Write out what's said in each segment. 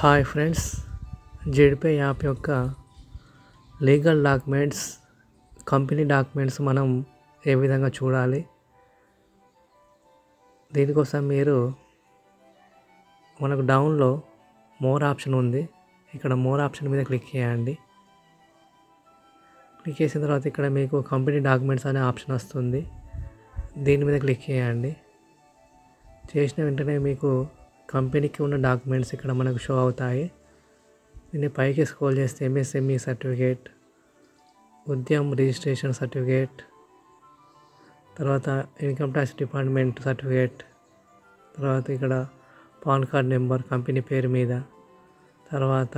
Hi friends, Zedpay app యొక్క legal documents, company documents మనం ఏ విధంగా చూడాలి? దీనికోసం మనకు డౌన్లో మోర్ ఆప్షన్ ఉంది. ఇక్కడ మోర్ ఆప్షన్ మీద క్లిక్ చేయండి. క్లిక్ చేసిన తర్వాత ఇక్కడ మీకు కంపెనీ డాక్యుమెంట్స్ అనే ఆప్షన్ వస్తుంది. దీని మీద క్లిక్ చేయండి. చేసిన వెంటనే మీకు కంపెనీకి ఉన్న డాక్యుమెంట్స్ ఇక్కడ మనకు షో అవుతాయి. దీన్ని పైకి స్క్రోల్ చేస్తే MSME certificate, Udyam registration certificate, తర్వాత ఇన్కమ్ ట్యాక్స్ డిపార్ట్మెంట్ సర్టిఫికేట్, తర్వాత ఇక్కడ పాన్ కార్డ్ నెంబర్ కంపెనీ పేరు మీద, తర్వాత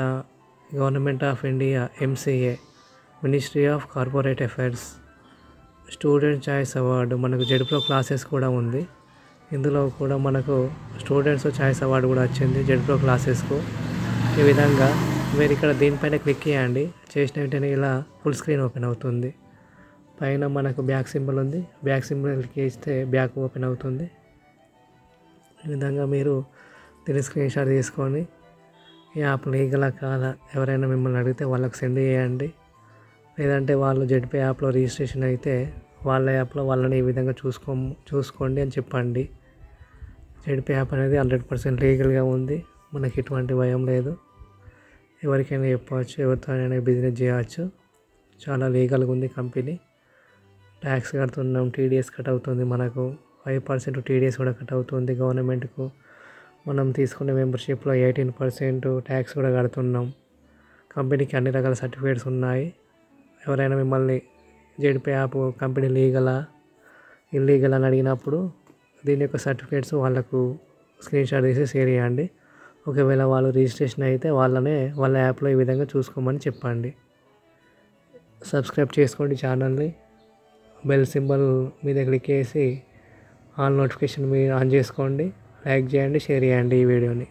government of India MCA, ministry of corporate affairs, student choice award, మనకు జెడ్ప్రో క్లాసెస్ కూడా ఉంది. ఇందులో కూడా మనకు స్టూడెంట్స్ చాయిస్ అవార్డు కూడా వచ్చింది జెడ్ప్రో క్లాసెస్కు. ఈ విధంగా మీరు ఇక్కడ దీనిపైన క్లిక్ చేయండి. చేసిన వెంటనే ఇలా ఫుల్ స్క్రీన్ ఓపెన్ అవుతుంది. పైన మనకు బ్యాక్ సింబల్ ఉంది. బ్యాక్ సింబల్ క్లిక్ చేస్తే బ్యాక్ ఓపెన్ అవుతుంది. ఈ విధంగా మీరు దీన్ని స్క్రీన్ షాట్ తీసుకొని ఈ యాప్ లీగలా కాదా ఎవరైనా మిమ్మల్ని అడిగితే వాళ్ళకి సెండ్ చేయండి. లేదంటే వాళ్ళు జెడ్పే యాప్లో రిజిస్ట్రేషన్ అయితే వాళ్ళ యాప్లో వాళ్ళని ఈ విధంగా చూసుకోండి అని చెప్పండి. జెడ్పే యాప్ అనేది 100% లీగల్గా ఉంది. మనకి ఎటువంటి భయం లేదు. ఎవరికైనా చెప్పవచ్చు, ఎవరితోనైనా బిజినెస్ చేయవచ్చు. చాలా లీగల్గా ఉంది కంపెనీ. ట్యాక్స్ కడుతున్నాం, టీడీఎస్ కట్ అవుతుంది. మనకు 5% టీడీఎస్ కూడా కట్ అవుతుంది గవర్నమెంట్కు. మనం తీసుకునే మెంబర్షిప్లో 18% ట్యాక్స్ కూడా కడుతున్నాం. కంపెనీకి అన్ని రకాల సర్టిఫికేట్స్ ఉన్నాయి. ఎవరైనా మిమ్మల్ని జెడ్పే యాప్ కంపెనీ లీగలా ఇల్లీగల్ అని అడిగినప్పుడు దీని యొక్క సర్టిఫికేట్స్ వాళ్ళకు స్క్రీన్ షాట్ తీసి షేర్ చేయండి. ఒకవేళ వాళ్ళు రిజిస్ట్రేషన్ అయితే వాళ్ళ యాప్లో ఈ విధంగా చూసుకోమని చెప్పండి. సబ్స్క్రైబ్ చేసుకోండి ఛానల్ని. బెల్ సింబల్ మీద క్లిక్ చేసి ఆల్ నోటిఫికేషన్ మీరు ఆన్ చేసుకోండి. లైక్ చేయండి, షేర్ చేయండి ఈ వీడియోని.